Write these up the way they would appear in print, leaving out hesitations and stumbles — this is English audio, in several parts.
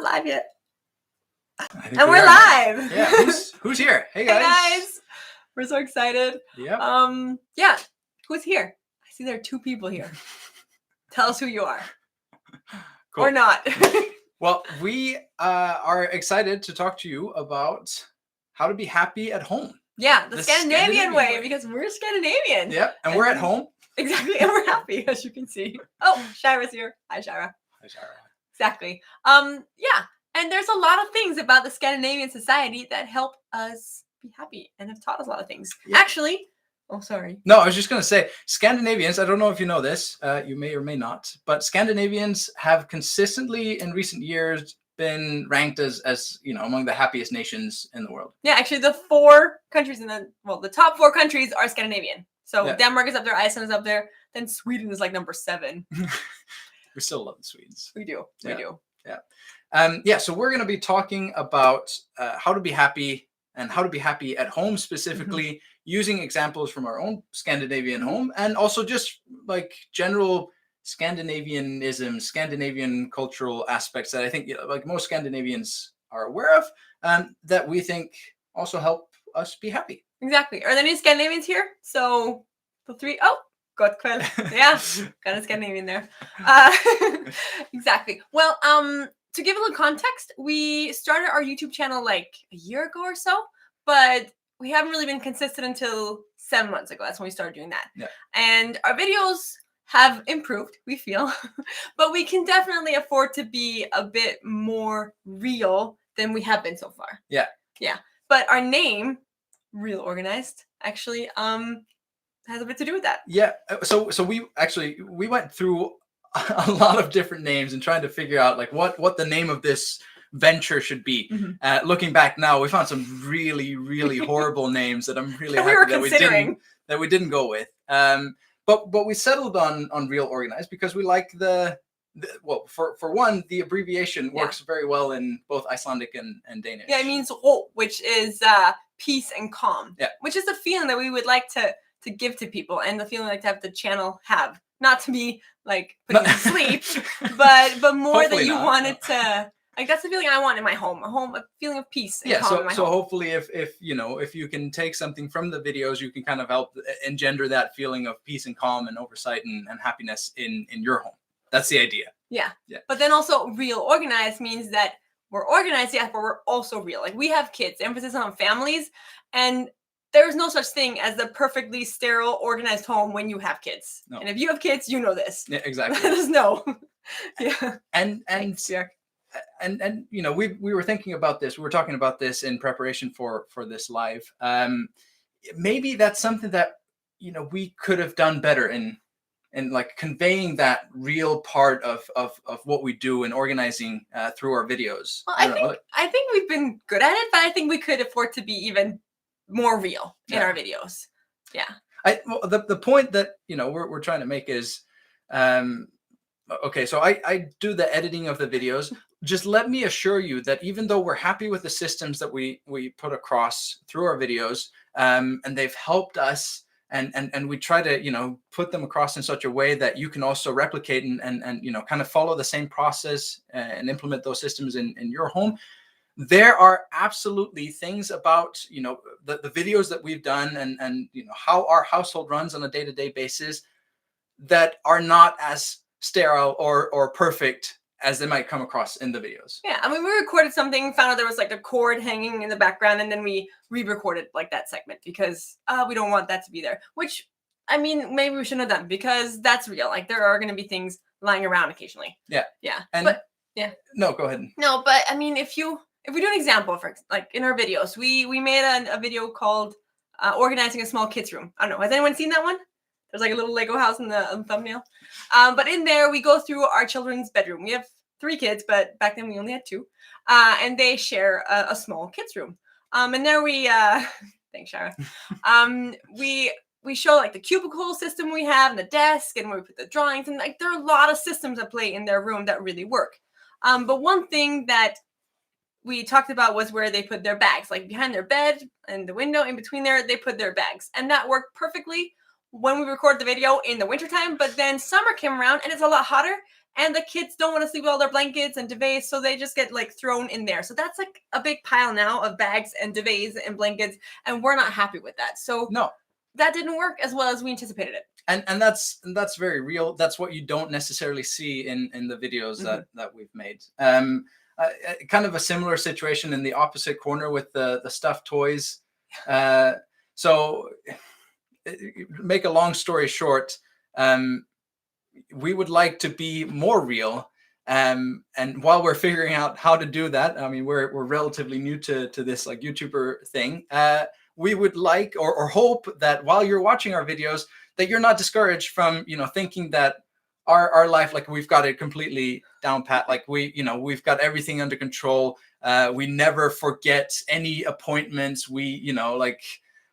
not live yet. And we're live. Yeah, who's here? Hey guys. Hey guys. We're so excited. Yep. Yeah. Who's here? I see there are 2 people here. Tell us who you are. Cool. Or not. Well, we are excited to talk to you about how to be happy at home. Yeah, the Scandinavian way, because we're Scandinavian. Yeah, and we're at home. Exactly, and we're happy, as you can see. Oh, Shira's here. Hi, Shira. Hi, Shira. Exactly. Yeah, and there's a lot of things about the Scandinavian society that help us be happy and have taught us a lot of things. Yeah. Actually, sorry. No, I was just going to say, Scandinavians, I don't know if you know this, you may or may not, but Scandinavians have consistently in recent years been ranked as among the happiest nations in the world. Yeah, actually the 4 countries the top 4 countries are Scandinavian. So yeah. Denmark is up there, Iceland is up there, then Sweden is like number 7. We still love the Swedes. We do. Yeah. So we're going to be talking about how to be happy and how to be happy at home specifically, using examples from our own Scandinavian home, and also just like general Scandinavianism, Scandinavian cultural aspects that I think like most Scandinavians are aware of, that we think also help us be happy. Exactly. Are there any Scandinavians here? So the 3. Oh, god kväll. Yeah, got a Scandinavian there. Exactly. Well, to give a little context, we started our YouTube channel like a year ago or so, but we haven't really been consistent until 7 months ago. That's when we started doing that. Yeah. And our videos have improved, we feel, but we can definitely afford to be a bit more real than we have been so far. Yeah. Yeah. But our name, Real Organized, actually has a bit to do with that. Yeah. So we went through a lot of different names and trying to figure out like what the name of this venture should be. Looking back now, we found some really, really horrible names that I'm really happy that we didn't go with. But we settled on Real Organized because we like for one, the abbreviation works very well in both Icelandic and Danish. Yeah, it means ro, which is peace and calm. Yeah. Which is the feeling that we would like to give to people, and the feeling like to have the channel have. Not to be like putting you to sleep, but more that you wanted to. Like that's the feeling I want in my home. A feeling of peace and calm in my home. Hopefully if you can take something from the videos, you can kind of help engender that feeling of peace and calm and oversight and happiness in your home. That's the idea. Yeah. But then also Real Organized means that we're organized, but we're also real. Like we have kids, emphasis on families, and there's no such thing as the perfectly sterile, organized home when you have kids. No. And if you have kids, you know this. Yeah, exactly. There's no. Yeah. And we were thinking about this. We were talking about this in preparation for this live. Maybe that's something that we could have done better in like conveying that real part of what we do and organizing through our videos. Well, I think we've been good at it, but I think we could afford to be even more real in our videos. Yeah. The point that we're trying to make is okay, so I do the editing of the videos. Just let me assure you that even though we're happy with the systems that we put across through our videos, and they've helped us, and we try to put them across in such a way that you can also replicate and kind of follow the same process and implement those systems in your home. There are absolutely things about the videos that we've done and how our household runs on a day-to-day basis that are not as sterile or perfect as they might come across in the videos. Yeah, I mean, we recorded something, found out there was like a cord hanging in the background, and then we re-recorded like that segment because we don't want that to be there. Which, I mean, maybe we shouldn't have done because that's real. Like there are going to be things lying around occasionally. Yeah. No, go ahead. No, but I mean, if we do an example, for like in our videos, we made a video called organizing a small kid's room. I don't know. Has anyone seen that one? There's like a little Lego house in the thumbnail. But in there, we go through our children's bedroom. We have 3 kids, but back then we only had 2. And they share a small kid's room. And there we, thanks, Shara. We show like the cubicle system we have and the desk and where we put the drawings. And like there are a lot of systems at play in their room that really work. But one thing that we talked about was where they put their bags, like behind their bed and the window in between there, they put their bags. And that worked perfectly when we record the video in the wintertime, but then summer came around and it's a lot hotter and the kids don't want to sleep with all their blankets and duvets, so they just get like thrown in there. So that's like a big pile now of bags and duvets and blankets, and we're not happy with that. So No. that didn't work as well as we anticipated it. And that's very real. That's what you don't necessarily see in the videos that we've made. Kind of a similar situation in the opposite corner with the stuffed toys. So make a long story short, we would like to be more real. And while we're figuring out how to do that, I mean, we're relatively new to this like YouTuber thing. We would like or hope that while you're watching our videos, that you're not discouraged from, thinking that our life, like we've got it completely down pat, like we've got everything under control. We never forget any appointments. We, like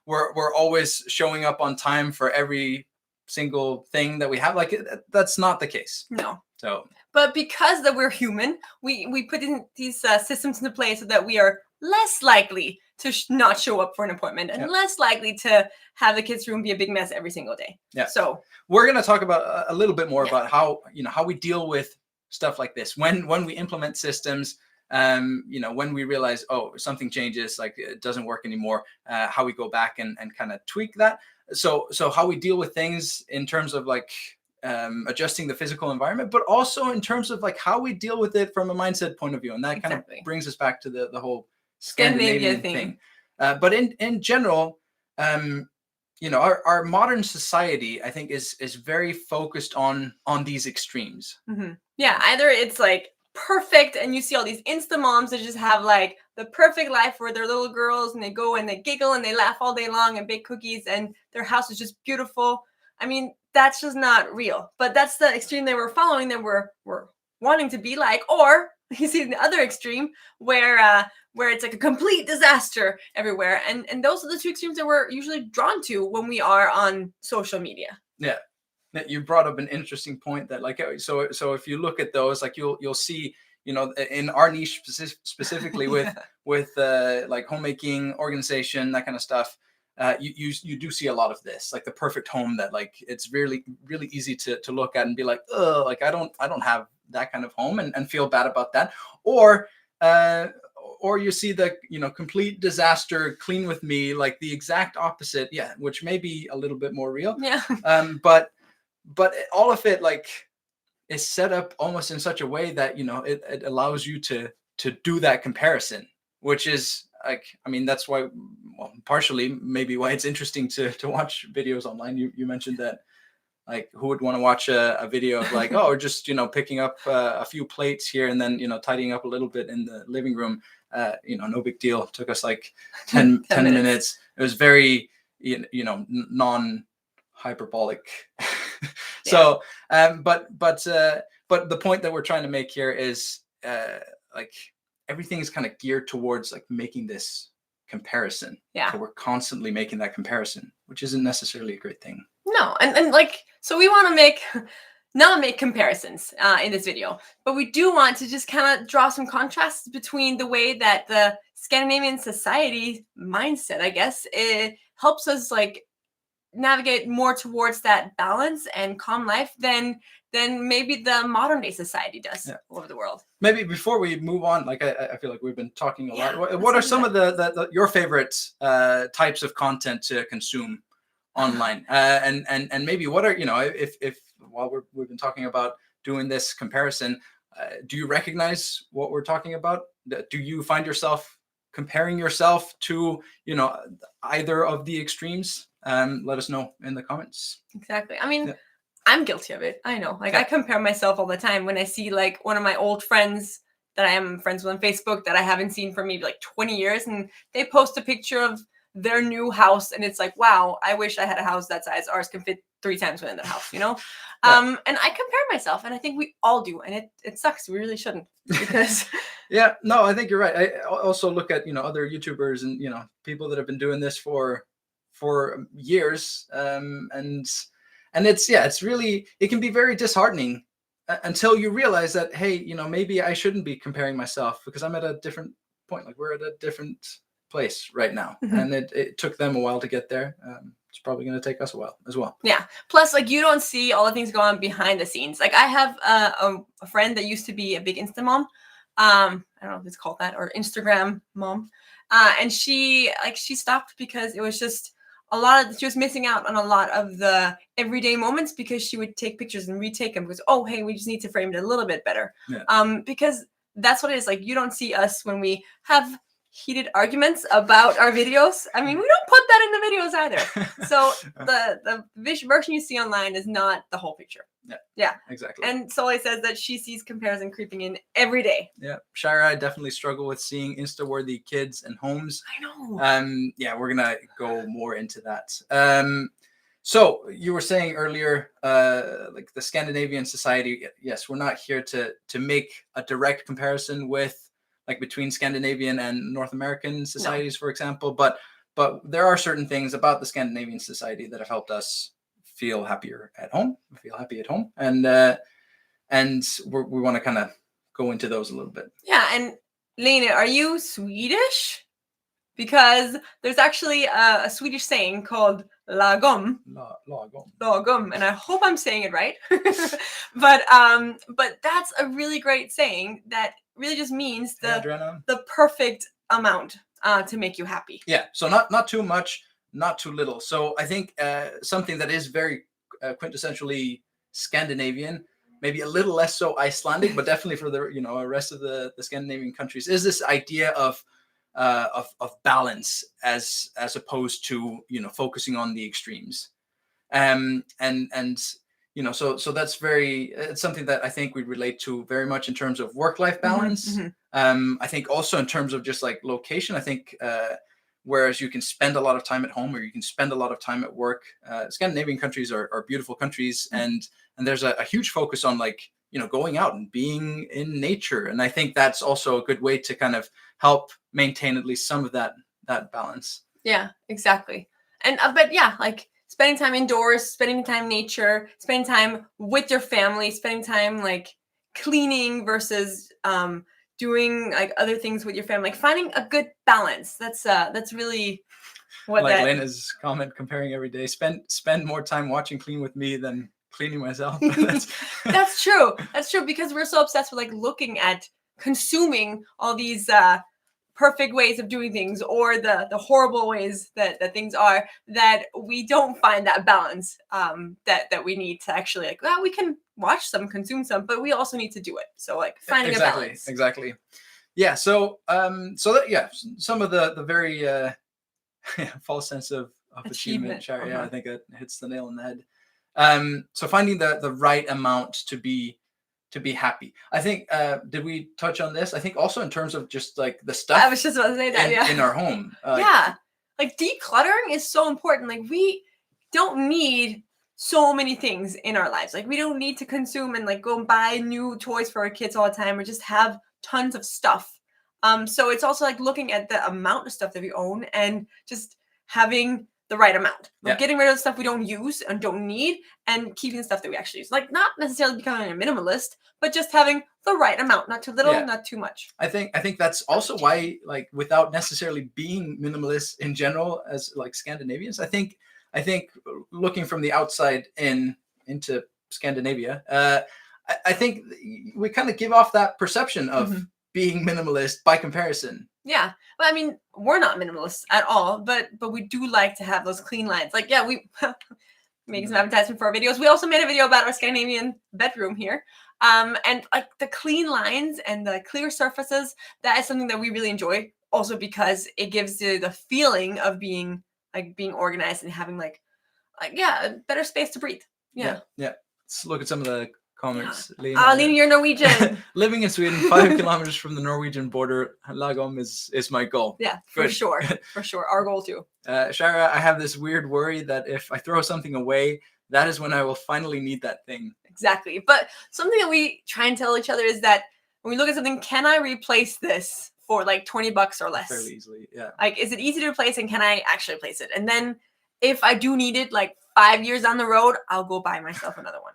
we're always showing up on time for every single thing that we have. Like that's not the case. No. So, but because that we're human, we put in these systems into place so that we are less likely to not show up for an appointment and less likely to have the kids' room be a big mess every single day. Yeah. So we're going to talk about a little bit more about how we deal with stuff like this when we implement systems. When we realize, oh, something changes, like it doesn't work anymore, how we go back and kind of tweak that. So how we deal with things in terms of like adjusting the physical environment, but also in terms of like how we deal with it from a mindset point of view. And that kind of brings us back to the whole Scandinavian thing. But in general, our modern society, I think, is very focused on these extremes. Mm-hmm. Yeah, either it's like perfect and you see all these Insta moms that just have like the perfect life for their little girls and they go and they giggle and they laugh all day long and bake cookies and their house is just beautiful. I mean, that's just not real. But that's the extreme that we're following, that we're wanting to be like. Or you see the other extreme where it's like a complete disaster everywhere. And those are the two extremes that we're usually drawn to when we are on social media. Yeah. You brought up an interesting point that like, so if you look at those, like you'll see, in our niche specifically with like homemaking, organization, that kind of stuff, you do see a lot of this, like the perfect home that like it's really, really easy to look at and be like, oh, like I don't have that kind of home and feel bad about that. Or you see the, complete disaster, clean with me, like the exact opposite. Yeah. Which may be a little bit more real. Yeah. But all of it like is set up almost in such a way that, it allows you to do that comparison, which is like, I mean, that's why, well, partially maybe why it's interesting to watch videos online. You mentioned that, like, who would want to watch a video of like, oh, just, picking up a few plates here and then, tidying up a little bit in the living room. No big deal. It took us like 10 minutes. It was very, non-hyperbolic. So, but the point that we're trying to make here is like everything is kind of geared towards like making this comparison. Yeah. So we're constantly making that comparison, which isn't necessarily a great thing. No, and like, so we want to not make comparisons in this video, but we do want to just kind of draw some contrasts between the way that the Scandinavian society mindset, I guess, it helps us like navigate more towards that balance and calm life than maybe the modern day society does all over the world. Maybe before we move on, like I feel like we've been talking a lot. What are some of the your favorite types of content to consume online? And maybe what are, if while we've been talking about doing this comparison, do you recognize what we're talking about? Do you find yourself comparing yourself to, either of the extremes? Let us know in the comments. Exactly. I mean, I'm guilty of it. I know. Like I compare myself all the time when I see like one of my old friends that I am friends with on Facebook that I haven't seen for maybe like 20 years. And they post a picture of their new house. And it's like, wow, I wish I had a house that size. Ours can fit 3 times within the house, And I compare myself, and I think we all do. And it sucks. We really shouldn't, because yeah, no, I think you're right. I also look at, other YouTubers and, people that have been doing this for years. And it's really, it can be very disheartening until you realize that, hey, maybe I shouldn't be comparing myself because I'm at a different point. Like we're at a different place right now. And it took them a while to get there. it's probably going to take us a while as well. Yeah. Plus, like, you don't see all the things going on behind the scenes. Like, I have a friend that used to be a big Insta mom. I don't know if it's called that, or Instagram mom. And she stopped because it was just she was missing out on a lot of the everyday moments, because she would take pictures and retake them because, oh, hey, we just need to frame it a little bit better. Yeah. Because that's what it is. Like, you don't see us when we have heated arguments about our videos. I mean, we don't put that in the videos either. So the version you see online is not the whole picture. Yeah, exactly. And Solly says that she sees comparison creeping in every day. Yeah, Shira, I definitely struggle with seeing Insta-worthy kids and homes. I know. Yeah, we're gonna go more into that. So you were saying earlier, like the Scandinavian society. Yes, we're not here to make a direct comparison with, like, between Scandinavian and North American societies, for example. But there are certain things about the Scandinavian society that have helped us feel happier at home, feel happy at home. And we want to kind of go into those a little bit. Yeah. And Lena, are you Swedish? Because there's actually a Swedish saying called lagom. Lagom. And I hope I'm saying it right. But that's a really great saying that really just means the perfect amount to make you happy. Yeah. So not too much, not too little. So I think something that is very quintessentially Scandinavian, maybe a little less so Icelandic, but definitely for the rest of the Scandinavian countries, is this idea of balance as opposed to focusing on the extremes. And so that's it's something that I think we relate to very much in terms of work-life balance. Mm-hmm. I think also in terms of just like location. I think whereas you can spend a lot of time at home or you can spend a lot of time at work, Scandinavian countries are beautiful countries, and there's a huge focus on, like, going out and being in nature. And I think that's also a good way to kind of help maintain at least some of that balance. Yeah, exactly. And but yeah, like spending time indoors, spending time in nature, spending time with your family, spending time like cleaning versus doing like other things with your family, like finding a good balance. That's really what like Lena's comment, comparing every day. Spend more time watching Clean with me than cleaning myself. That's true. That's true, because we're so obsessed with like looking at consuming all these perfect ways of doing things, or the horrible ways that things are, that we don't find that balance that we need to actually, like, well, we can watch some, consume some, but we also need to do it. So like finding a balance. Exactly. Yeah. So some of the very false sense of achievement. Yeah, I think it hits the nail on the head. So finding the right amount to be happy. I think, did we touch on this? I think also in terms of just like the stuff. I was just about to say that, in our home. Like decluttering is so important. Like, we don't need so many things in our lives. Like, we don't need to consume and like go and buy new toys for our kids all the time, or just have tons of stuff. So it's also like looking at the amount of stuff that we own and just having the right amount. Like getting rid of stuff we don't use and don't need, and keeping stuff that we actually use. Like, not necessarily becoming a minimalist, but just having the right amount, not too little, not too much. I think that's also why, like, without necessarily being minimalist in general as like Scandinavians, I think looking from the outside into Scandinavia, I think we kind of give off that perception of being minimalist by comparison. Yeah. Well, I mean, we're not minimalists at all, but we do like to have those clean lines. Like, yeah, we making some advertisement for our videos. We also made a video about our Scandinavian bedroom here. And like the clean lines and the clear surfaces, that is something that we really enjoy. Also because it gives you the feeling of being organized and having like a better space to breathe. Yeah. Let's look at some of the comments. Lena, you're Norwegian. Living in Sweden, 5 kilometers from the Norwegian border, lagom is my goal. Yeah, for sure. For sure. Our goal too. Shara, I have this weird worry that if I throw something away, that is when I will finally need that thing. Exactly. But something that we try and tell each other is that when we look at something, can I replace this for like $20 or less? Fairly easily, yeah. Like, is it easy to replace, and can I actually replace it? And then if I do need it like 5 years down the road, I'll go buy myself another one.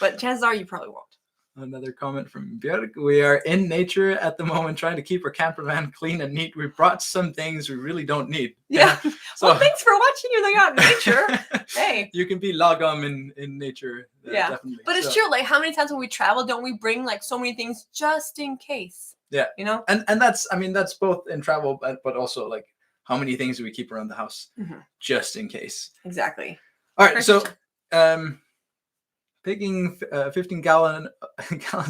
But chances are you probably won't. Another comment from Björk. We are in nature at the moment, trying to keep our camper van clean and neat. We brought some things we really don't need. Yeah. So Well, thanks for watching you out in nature. Hey. You can be lagom in nature. Yeah. Definitely. But it's true. Like, how many times when we travel, don't we bring like so many things just in case? Yeah. You know? And that's, I mean, that's both in travel, but also like how many things do we keep around the house just in case? Exactly. All right. So, picking 15 gallons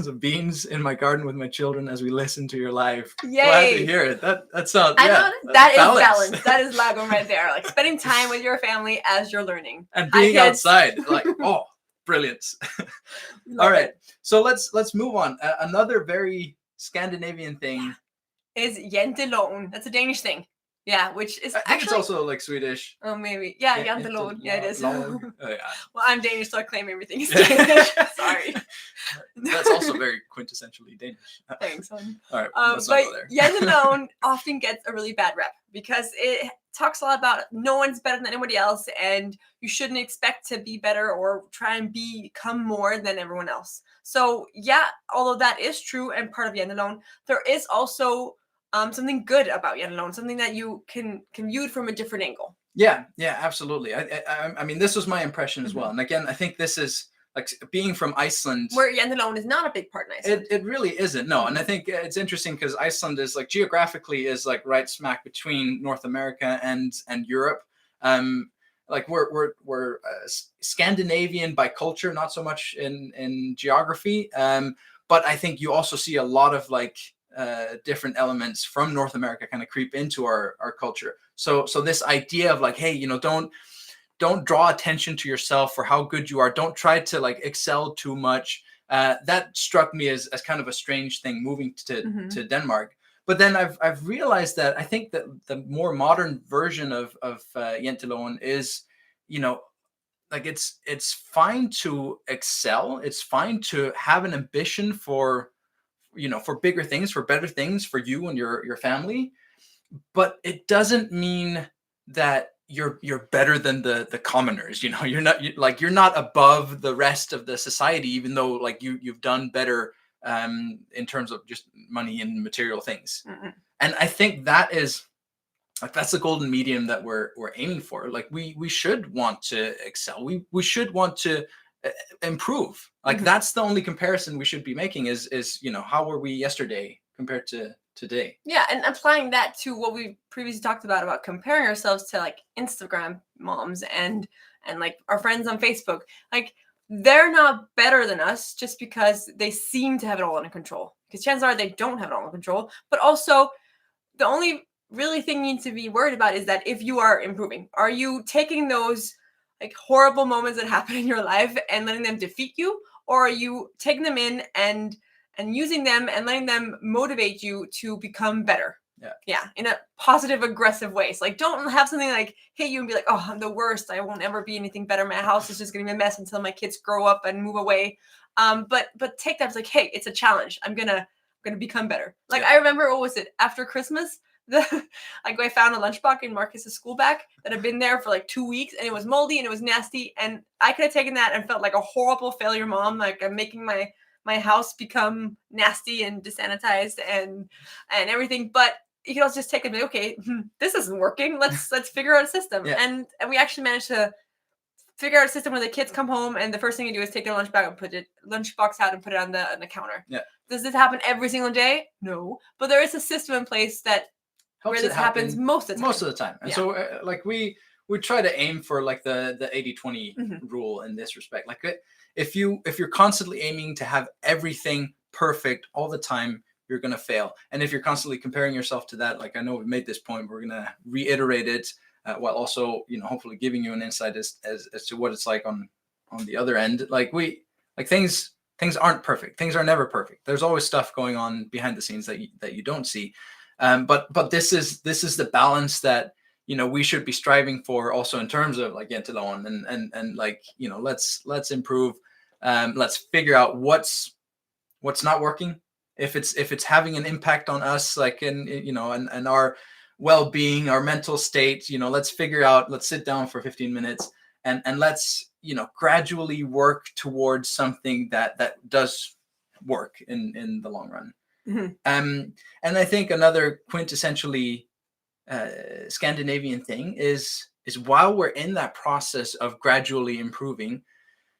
of beans in my garden with my children as we listen to your live. Yay! Glad to hear it. That sounds. That is balance. That is lagom right there. Like spending time with your family as you're learning and being outside. Like brilliance. All right. So let's move on. Another very Scandinavian thing is janteloven. That's a Danish thing. Yeah, which is actually it's also like Swedish. Oh, maybe. Yeah, janteloven. Yeah, it is. Oh, yeah. Well, I'm Danish, so I claim everything is Danish. Sorry. That's also very quintessentially Danish. Thanks, hon. All right, let's not go there. Janteloven often gets a really bad rep because it talks a lot about no one's better than anybody else, and you shouldn't expect to be better or try and become more than everyone else. So yeah, although that is true and part of janteloven, there is also something good about janteloven, something that you can view it from a different angle. Yeah, absolutely. I mean, this was my impression as well. And again, I think this is like being from Iceland, where janteloven is not a big part in Iceland. It really isn't. No, and I think it's interesting because Iceland is like geographically is like right smack between North America and Europe. Like we're Scandinavian by culture, not so much in geography. But I think you also see a lot of like different elements from North America kind of creep into our culture. So this idea of like, hey, you know, don't draw attention to yourself for how good you are. Don't try to like excel too much. That struck me as kind of a strange thing moving to Denmark. But then I've realized that I think that the more modern version of janteloven is, you know, like it's fine to excel. It's fine to have an ambition for, you know, for bigger things, for better things for you and your family. But it doesn't mean that you're better than the commoners. You know, you're not above the rest of the society, even though like you've done better in terms of just money and material things. And I think that is like that's the golden medium that we're aiming for. Like we should want to excel. We should want to improve. Like that's the only comparison we should be making is you know, how were we yesterday compared to today? Yeah, and applying that to what we previously talked about comparing ourselves to like Instagram moms and like our friends on Facebook. Like they're not better than us just because they seem to have it all under control. Because chances are they don't have it all under control. But also the only really thing you need to be worried about is that if you are improving, are you taking those like horrible moments that happen in your life and letting them defeat you, or are you taking them in and using them and letting them motivate you to become better? Yeah, in a positive, aggressive way. So like, don't have something like hit you and be like, oh, I'm the worst. I won't ever be anything better. My house is just gonna be a mess until my kids grow up and move away. But take that as like, hey, it's a challenge. I'm gonna become better. Like I remember, what was it, after Christmas? Like I found a lunchbox in Marcus's school bag that had been there for like 2 weeks, and it was moldy and it was nasty, and I could have taken that and felt like a horrible failure mom. Like I'm making my house become nasty and desanitized and everything. But you can also just take it and be, okay, this isn't working. Let's figure out a system. And we actually managed to figure out a system where the kids come home and the first thing you do is take their lunchbox out and put it on the counter. Does this happen every single day? No, but there is a system in place that where this happens most of the time. And so like we try to aim for like the 80-20 rule in this respect. Like if you're constantly aiming to have everything perfect all the time, you're going to fail. And if you're constantly comparing yourself to that, like I know we've made this point, we're going to reiterate it while also, you know, hopefully giving you an insight as to what it's like on the other end. Like things aren't perfect. Things are never perfect. There's always stuff going on behind the scenes that you don't see. But this is the balance that, you know, we should be striving for also in terms of like janteloven and like, you know, let's improve. Let's figure out what's not working. If it's having an impact on us, like you know, and our well-being, our mental state, you know, let's sit down for 15 minutes and let's, you know, gradually work towards something that does work in the long run. Mhm. And I think another quintessentially Scandinavian thing is while we're in that process of gradually improving,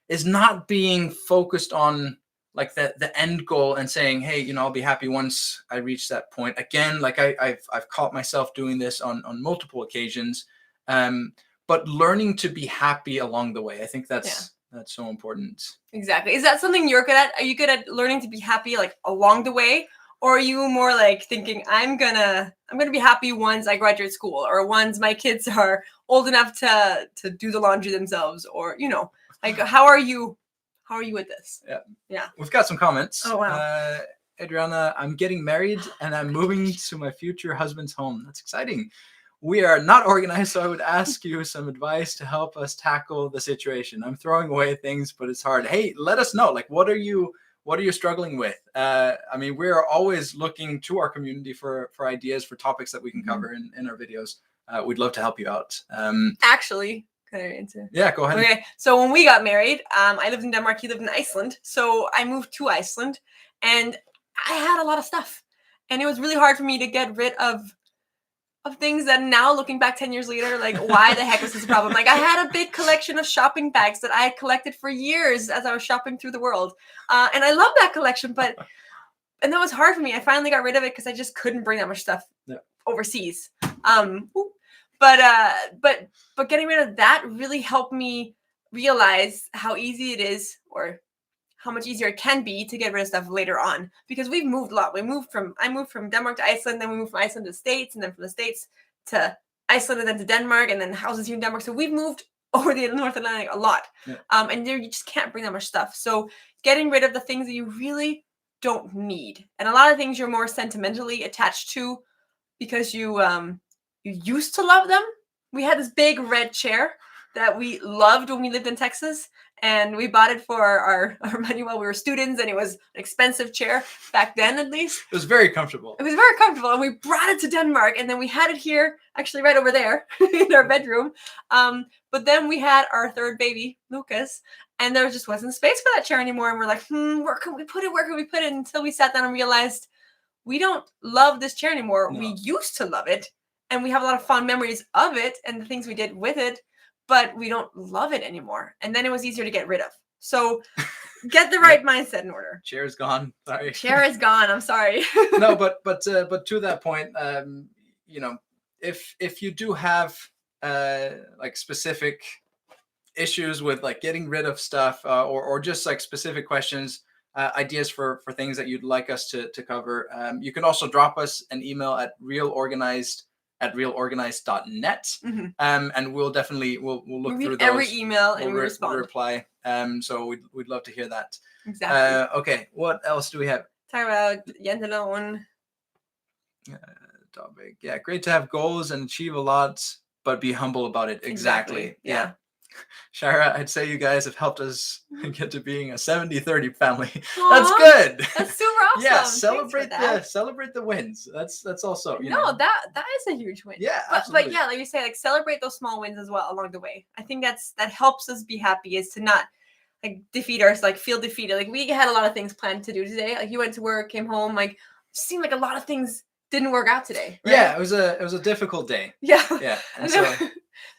is not being focused on like the end goal and saying, hey, you know, I'll be happy once I reach that point. Again, like I've caught myself doing this on multiple occasions, but learning to be happy along the way. I think that's so important. Exactly. Is that something you're good at? Are you good at learning to be happy like along the way? Or are you more like thinking I'm gonna be happy once I graduate school, or once my kids are old enough to do the laundry themselves, or you know, like how are you with this? Yeah. We've got some comments. Oh wow. Adriana, I'm getting married and I'm moving to my future husband's home. That's exciting. We are not organized, so I would ask you some advice to help us tackle the situation. I'm throwing away things, but it's hard. Hey, let us know. Like, what are you struggling with? I mean, we're always looking to our community for ideas for topics that we can cover in our videos. We'd love to help you out. Actually, can I answer? Yeah, go ahead. Okay, so when we got married, I lived in Denmark. He lived in Iceland. So I moved to Iceland, and I had a lot of stuff, and it was really hard for me to get rid of things that now, looking back 10 years later, like why the heck was this a problem? Like I had a big collection of shopping bags that I had collected for years as I was shopping through the world. And I love that collection, and that was hard for me. I finally got rid of it because I just couldn't bring that much stuff overseas. But getting rid of that really helped me realize how easy it is, or how much easier it can be to get rid of stuff later on, because we've moved a lot. I moved from Denmark to Iceland, then we moved from Iceland to the States, and then from the States to Iceland, and then to Denmark, and then houses here in Denmark. So we've moved over the North Atlantic a lot. And there you just can't bring that much stuff. So getting rid of the things that you really don't need, and a lot of things you're more sentimentally attached to because you used to love them. We had this big red chair that we loved when we lived in Texas, and we bought it for our money while we were students, and it was an expensive chair back then, at least. It was very comfortable. It was very comfortable, and we brought it to Denmark, and then we had it here, actually right over there in our bedroom. But then we had our third baby, Lucas, and there just wasn't space for that chair anymore, and we're like, where can we put it? Until we sat down and realized we don't love this chair anymore. No. We used to love it, and we have a lot of fond memories of it and the things we did with it, but we don't love it anymore. And then it was easier to get rid of. So get the right mindset in order. Chair is gone. Sorry. Chair is gone. I'm sorry. No, but to that point, you know, if you do have like specific issues with like getting rid of stuff, or just like specific questions, ideas for things that you'd like us to cover, you can also drop us an email at realorganized.net. And we'll definitely we'll look through those. Every email and we'll respond. Reply. So we'd love to hear that. Exactly. Okay, what else do we have? Talk about janteloven. Topic. Yeah, great to have goals and achieve a lot, but be humble about it. Exactly. Yeah. Shara, I'd say you guys have helped us get to being a 70-30 family. Aww, that's good. That's super awesome. Yeah, celebrate the wins. That's also, you know. that is a huge win. Yeah, but yeah, like you say, like celebrate those small wins as well along the way. I think that helps us be happy, is to not like feel defeated. Like we had a lot of things planned to do today. Like you went to work, came home, like it seemed like a lot of things didn't work out today. Right? Yeah, it was a difficult day. Yeah. Yeah. And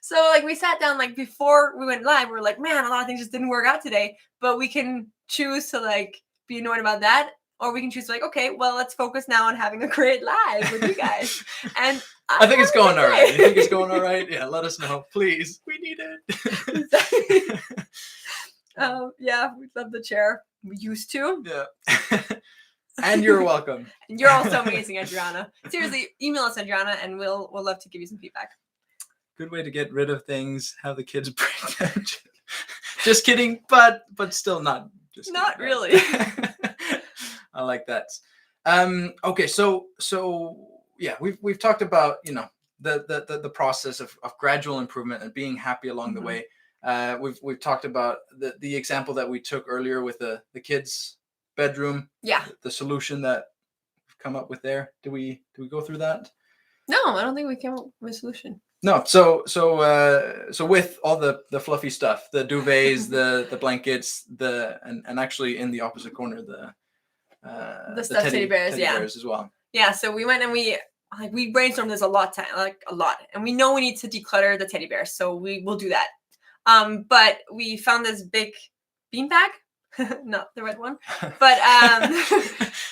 so like we sat down, like before we went live, we were like, man, a lot of things just didn't work out today. But we can choose to like be annoyed about that, or we can choose to like, okay, well, let's focus now on having a great live with you guys. And I think it's going all right. You think it's going all right? Yeah, let us know, please. We need it. Yeah, we love the chair. We used to. Yeah. And you're welcome. And you're also amazing, Adriana. Seriously, email us, Adriana, and we'll love to give you some feedback. Good way to get rid of things. Have the kids bring them. Just kidding, but still not. Just not really. I like that. Okay, so yeah, we've talked about, you know, the process of gradual improvement and being happy along the way. We've talked about the example that we took earlier with the kids' bedroom. Yeah. The solution that we've come up with there. Do we go through that? No, I don't think we came up with a solution. No. So with all the fluffy stuff, the duvets, the blankets, and actually in the opposite corner, the stuffed teddy bears, bears as well. Yeah, so we went and we brainstormed this a lot, and we know we need to declutter the teddy bears, so we will do that. But we found this big beanbag, not the red one, but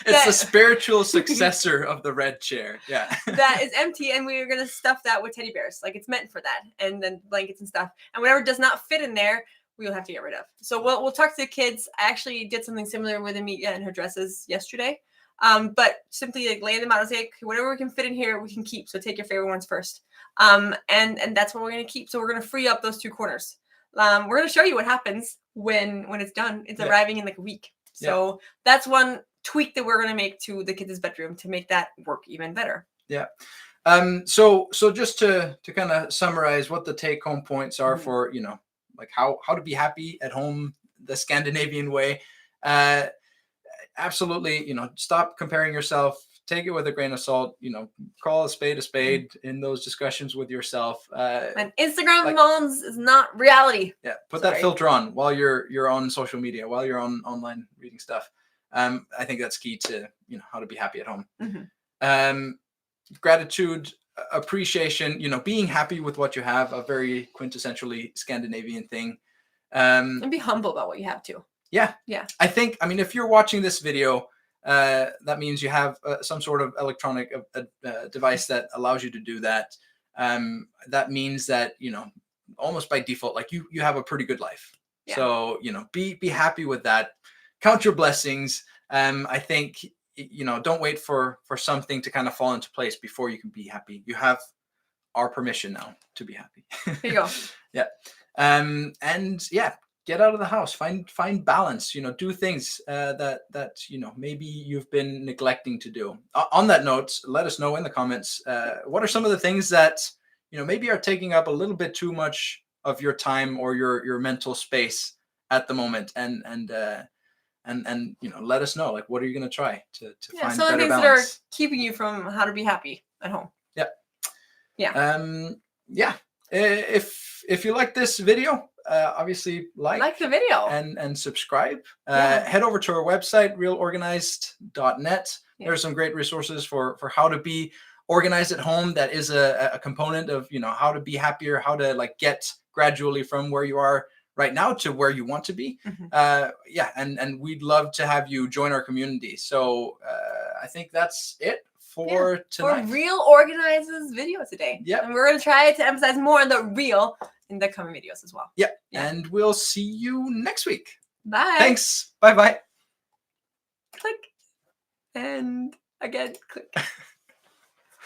it's the spiritual successor of the red chair. Yeah, that is empty, and we are gonna stuff that with teddy bears. Like, it's meant for that, and then blankets and stuff, and whatever does not fit in there, we'll have to get rid of. So we'll talk to the kids. I actually did something similar with Amiga and her dresses yesterday. But simply like lay them out and say, okay, whatever we can fit in here, we can keep. So take your favorite ones first. And that's what we're going to keep. So we're going to free up those 2 corners. We're going to show you what happens when it's done. It's arriving in like a week. So that's one tweak that we're going to make to the kids' bedroom to make that work even better. Yeah. So just to kind of summarize what the take home points are for, like how to be happy at home, the Scandinavian way. Absolutely, stop comparing yourself, take it with a grain of salt, call a spade in those discussions with yourself. And Instagram moms is not reality. Yeah, put that filter on while you're on social media, while you're on online reading stuff. I think that's key to how to be happy at home. Gratitude, appreciation, being happy with what you have, a very quintessentially Scandinavian thing. And be humble about what you have too. Yeah. I think, if you're watching this video, that means you have some sort of electronic device that allows you to do that. That means that, almost by default, like you have a pretty good life. Yeah. So, be happy with that. Count your blessings. I think, don't wait for something to kind of fall into place before you can be happy. You have our permission now to be happy. There you go. Yeah. And yeah, get out of the house, find balance, do things that maybe you've been neglecting to do. On that note, let us know in the comments, what are some of the things that, maybe are taking up a little bit too much of your time or your mental space at the moment, and let us know, like, what are you going to try to find some better things balance that are keeping you from how to be happy at home. Yeah. If you like this video, obviously like the video and subscribe. Head over to our website, realorganized.net. There's some great resources for how to be organized at home. That is a component of how to be happier, how to get gradually from where you are right now to where you want to be. And we'd love to have you join our community. So I think that's it for tonight. For Real Organized's video today. Yeah. And we're going to try to emphasize more on the real in the coming videos as well. Yeah. And we'll see you next week. Bye. Thanks. Bye-bye. Click. And again, click.